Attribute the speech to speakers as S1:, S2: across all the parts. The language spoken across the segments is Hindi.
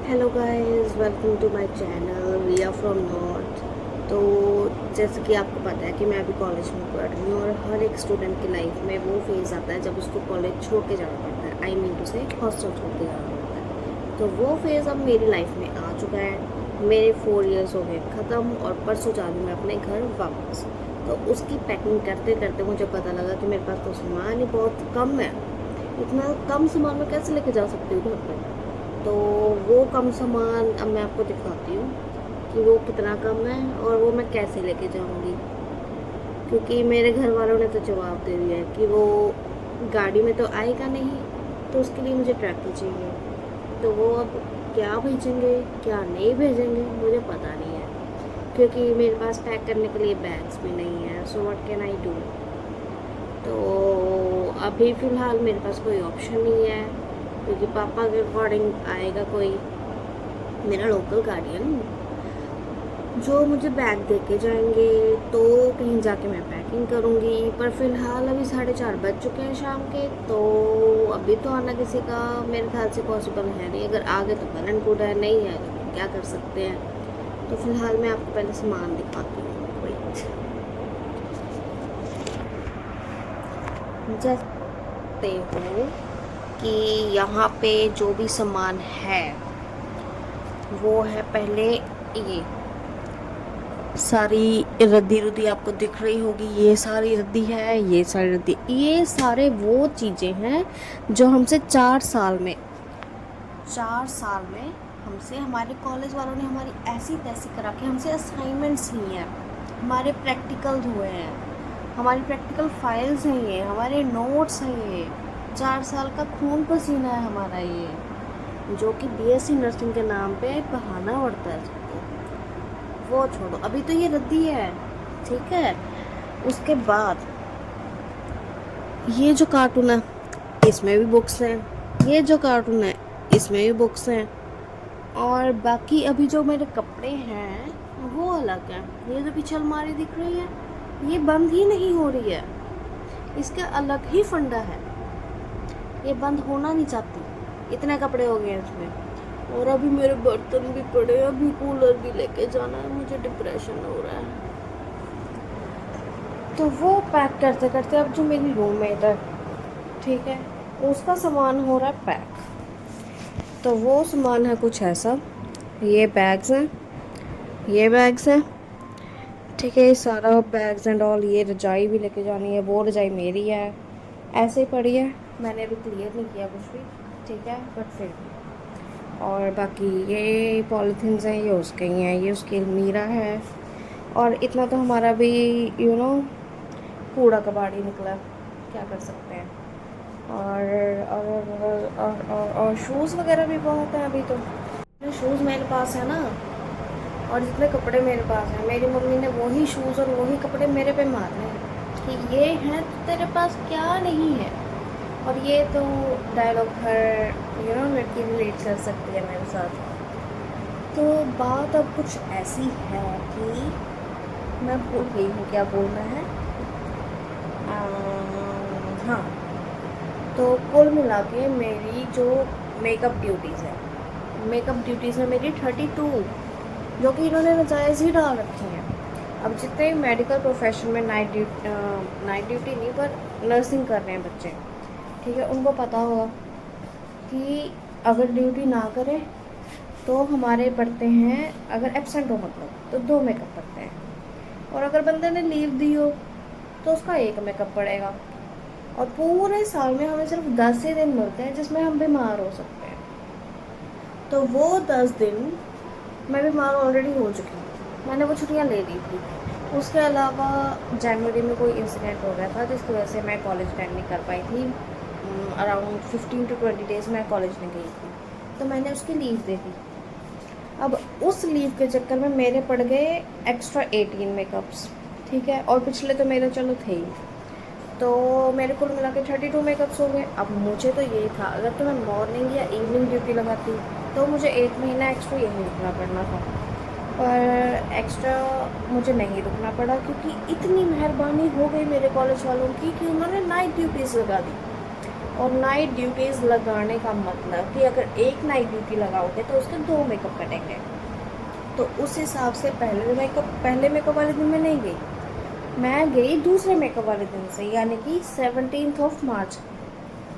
S1: Hello guys, welcome to my channel Riya from north. तो जैसे कि आपको पता है कि मैं अभी कॉलेज में पढ़ रही हूँ और हर एक स्टूडेंट की लाइफ में वो फेज़ आता है जब उसको कॉलेज छोड़ के जाना पड़ता है। आई मीन टू से हॉस्टल छोड़ के जाना पड़ता है। तो वो फेज़ अब मेरी लाइफ में आ चुका है। मेरे 4 इयर्स हो गए ख़त्म और परसों जा रही हूँ मैं अपने घर वापस। तो उसकी पैकिंग करते करते मुझे पता लगा कि मेरे पास तो सामान ही बहुत कम है। इतना कम सामान में कैसे लेके जा सकती हूँ घर पर। तो वो कम सामान अब मैं आपको दिखाती हूँ कि वो कितना कम है और वो मैं कैसे लेके जाऊँगी। क्योंकि मेरे घर वालों ने तो जवाब दे दिया है कि वो गाड़ी में तो आएगा नहीं, तो उसके लिए मुझे ट्रैक्टर चाहिए। तो वो अब क्या भेजेंगे क्या नहीं भेजेंगे मुझे पता नहीं है, क्योंकि मेरे पास पैक करने के लिए बैग्स भी नहीं है। So what can I do. तो अभी फ़िलहाल मेरे पास कोई ऑप्शन नहीं है, क्योंकि पापा के अकॉर्डिंग आएगा कोई मेरा लोकल गार्डियन जो मुझे बैग दे के जाएंगे। तो कहीं जाके मैं पैकिंग करूँगी। पर फ़िलहाल अभी 4:30 बज चुके हैं शाम के, तो अभी तो आना किसी का मेरे ख्याल से पॉसिबल है नहीं। अगर आ गए तो वेल एंड गुड है, नहीं है तो क्या कर सकते हैं। तो फ़िलहाल मैं आपको पहले सामान दिखाती हूँ। वेट, जैसे हो कि यहाँ पे जो भी सामान है वो है पहले ये सारी रद्दी रुद्दी आपको दिख रही होगी। ये सारी रद्दी है, ये सारी रद्दी, ये सारे वो चीज़ें हैं जो हमसे 4 साल में हमसे हमारे कॉलेज वालों ने हमारी ऐसी तैसी करा के हमसे असाइनमेंट्स ली हैं, हमारे प्रैक्टिकल्स हुए हैं, हमारी प्रैक्टिकल फाइल्स हैं, ये हमारे नोट्स हैं। ये 4 साल का खून पसीना है हमारा ये, जो कि बीएससी नर्सिंग के नाम पे बहाना उड़ता है सबको। वो छोड़ो, अभी तो ये रद्दी है, ठीक है। उसके बाद ये जो कार्टून है इसमें भी बुक्स हैं, ये जो कार्टून है इसमें भी बुक्स हैं। और बाकी अभी जो मेरे कपड़े हैं वो अलग हैं। ये जो पीछे अलमारी दिख रही है ये बंद ही नहीं हो रही है, इसका अलग ही फंडा है, ये बंद होना नहीं चाहती। इतने कपड़े हो गए हैं इसमें। और अभी मेरे बर्तन भी पड़े हैं, अभी कूलर भी लेके जाना है, मुझे डिप्रेशन हो रहा है। तो वो पैक करते करते अब जो मेरी रूममेट है, ठीक है, उसका सामान हो रहा है पैक। तो वो सामान है कुछ ऐसा, ये बैग्स हैं, ये बैग्स हैं, ठीक है, ये सारा बैग्स एंड ऑल। ये रजाई भी लेके जानी है, वो रजाई मेरी है, ऐसे ही पड़ी है, मैंने अभी क्लियर नहीं किया कुछ भी, ठीक है, बट फिर भी। और बाकी ये पॉलीथीन्स हैं, ये उसके ही हैं, ये उसकी अलमीरा है। और इतना तो हमारा भी कूड़ा कबाड़ी निकला, क्या कर सकते हैं। और शूज़ वगैरह भी बहुत हैं अभी तो। शूज़ मेरे पास है ना, और जितने कपड़े मेरे पास हैं मेरी मम्मी ने वही शूज़ और वही कपड़े मेरे पे मारने हैं कि ये हैं तो तेरे पास क्या नहीं है। और ये तो डायलॉग हर लड़की रिलेट कर सकती है मेरे साथ। तो बात अब कुछ ऐसी है कि मैं भूल गई हूँ क्या बोलना है। हाँ, तो कुल मिला के मेरी जो मेकअप ड्यूटीज़ है मेरी 32, जो कि इन्होंने नजायज़ ही डाल रखी हैं। अब जितने मेडिकल प्रोफेशन में नाइट ड्यूटी नहीं पर नर्सिंग कर रहे हैं बच्चे, ठीक है, उनको पता होगा कि अगर ड्यूटी ना करें तो हमारे पड़ते हैं, अगर एब्सेंट हो मतलब तो 2 मेकअप पड़ते हैं, और अगर बंदे ने लीव दी हो तो उसका 1 मेकअप पड़ेगा। और पूरे साल में हमें सिर्फ 10 ही दिन मिलते हैं जिसमें हम बीमार हो सकते हैं। तो वो 10 दिन मैं बीमार ऑलरेडी हो चुकी हूँ, मैंने वो छुट्टियाँ ले ली थी। उसके अलावा जनवरी में कोई इंसिडेंट हो गया था जिसकी वजह से मैं कॉलेज अटेंड नहीं कर पाई थी। अराउंड 15 to 20 डेज़ मैं कॉलेज नहीं गई थी, तो मैंने उसकी लीव दे दी। अब उस लीव के चक्कर में मेरे पड़ गए एक्स्ट्रा 18 मेकअप्स, ठीक है, और पिछले तो मेरे चलो थे ही। तो मेरे कुल मिला के 32 मेकअप्स हो गए। अब मुझे तो यही था, अगर तो मैं मॉर्निंग या इवनिंग ड्यूटी लगाती तो मुझे 1 महीना एक्स्ट्रा यही रुकना पड़ना था, पर एक्स्ट्रा मुझे नहीं रुकना पड़ा क्योंकि इतनी मेहरबानी हो गई मेरे कॉलेज वालों की कि उन्होंने नाइट ड्यूटीज़ लगा दी। और नाइट ड्यूटीज़ लगाने का मतलब कि अगर एक नाइट ड्यूटी लगाओगे तो उसके 2 मेकअप कटेंगे। तो उस हिसाब से पहले मेकअप वाले दिन मैं नहीं गई, मैं गई दूसरे मेकअप वाले दिन से, यानी कि 17th ऑफ मार्च।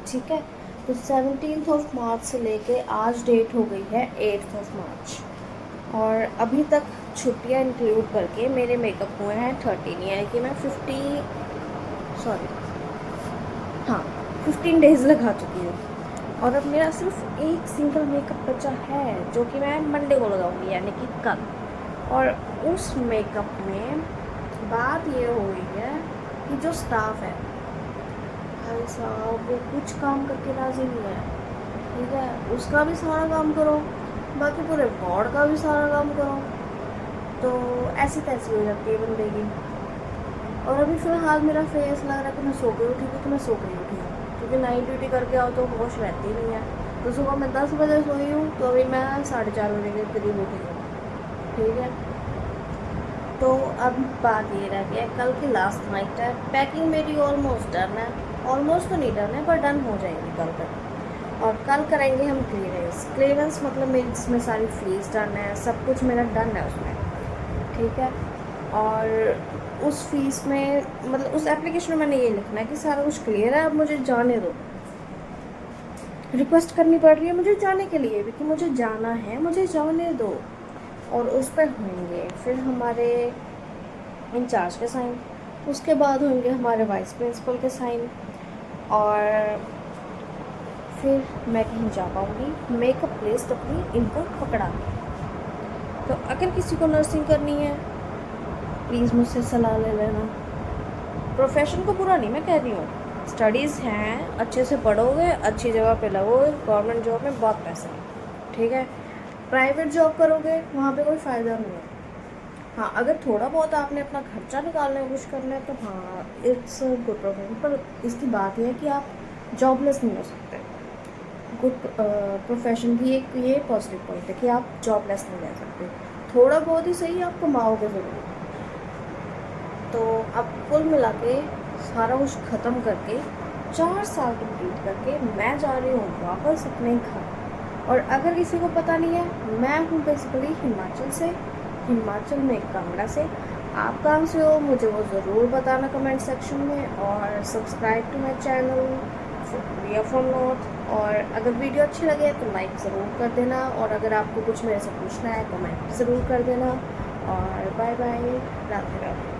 S1: ठीक है, तो 17th ऑफ मार्च से लेके आज डेट हो गई है 8th ऑफ मार्च, और अभी तक छुट्टियां इंक्लूड करके मेरे मेकअप हुए हैं 13, यानी कि मैं 15 डेज़ लगा चुकी हूँ। और अब मेरा सिर्फ एक सिंगल मेकअप बचा है जो कि मैं मंडे को लगाऊंगी, यानी कि कल। और उस मेकअप में बात ये हो गई है कि जो स्टाफ है भाई साहब वो कुछ काम करके राज़ी नहीं है। ठीक है, उसका भी सारा काम करो, बाकी पूरे वार्ड का भी सारा काम करो, तो ऐसी तैसी हो जाती है बंदे की। और अभी फ़िलहाल मेरा फेस लग रहा है कि मैं सो गई उठी हूँ, तो मैं सो गई उठी हूँ, क्योंकि नाइट ड्यूटी करके आओ तो होश रहती नहीं है। तो सुबह मैं 10 बजे सोई हूँ, तो अभी मैं 4:30 बजे के करीब उठी हूँ। ठीक है, तो अब बात ये रह गया, कल की लास्ट नाइट है। पैकिंग मेरी ऑलमोस्ट डन है, ऑलमोस्ट तो नहीं डन है पर डन हो जाएगी कल तक। और कल करेंगे हम क्लियरेंस मतलब मेरी जिसमें सारी फीस डन है, सब कुछ मेरा डन है उसमें। ठीक है, और उस फीस में मतलब उस एप्लीकेशन में मैंने ये लिखना है कि सारा कुछ क्लियर है, अब मुझे जाने दो। रिक्वेस्ट करनी पड़ रही है मुझे जाने के लिए भी कि मुझे जाना है, मुझे जाने दो। और उस पर होंगे फिर हमारे इंचार्ज के साइन, उसके बाद होंगे हमारे वाइस प्रिंसिपल के साइन, और फिर मैं कहीं जा पाऊँगी मेकअप लिस्ट अपनी इनको पकड़ा के। तो अगर किसी को नर्सिंग करनी है प्लीज़ मुझसे सलाह ले लेना। प्रोफेशन को बुरा नहीं मैं कह रही हूँ, स्टडीज़ हैं, अच्छे से पढ़ोगे, अच्छी जगह पे लगोगे, गवर्नमेंट जॉब में बहुत पैसे हैं। ठीक है, प्राइवेट जॉब करोगे वहाँ पे कोई फ़ायदा नहीं है। हाँ, अगर थोड़ा बहुत आपने अपना खर्चा निकालने की कोशिश करना है तो हाँ इट्स गुड प्रोफेशन, पर इसकी बात यह है कि आप जॉबलेस नहीं हो सकते। गुड प्रोफेशन भी एक ये पॉजिटिव पॉइंट है कि आप जॉबलेस नहीं रह सकते, थोड़ा बहुत ही सही आप कमाओगे ज़रूर। तो अब कुल मिला के सारा कुछ ख़त्म करके 4 साल कंप्लीट करके मैं जा रही हूँ वापस अपने घर। और अगर किसी को पता नहीं है, मैं हूँ बेसिकली हिमाचल से, हिमाचल में कांगड़ा से। आप कहाँ से हो मुझे वो ज़रूर बताना कमेंट सेक्शन में, और subscribe to my channel Riya from north. और अगर वीडियो अच्छी लगे तो लाइक ज़रूर कर देना, और अगर आपको कुछ मेरे से पूछना है कमेंट ज़रूर कर देना। और बाय बाय, राधे राधे।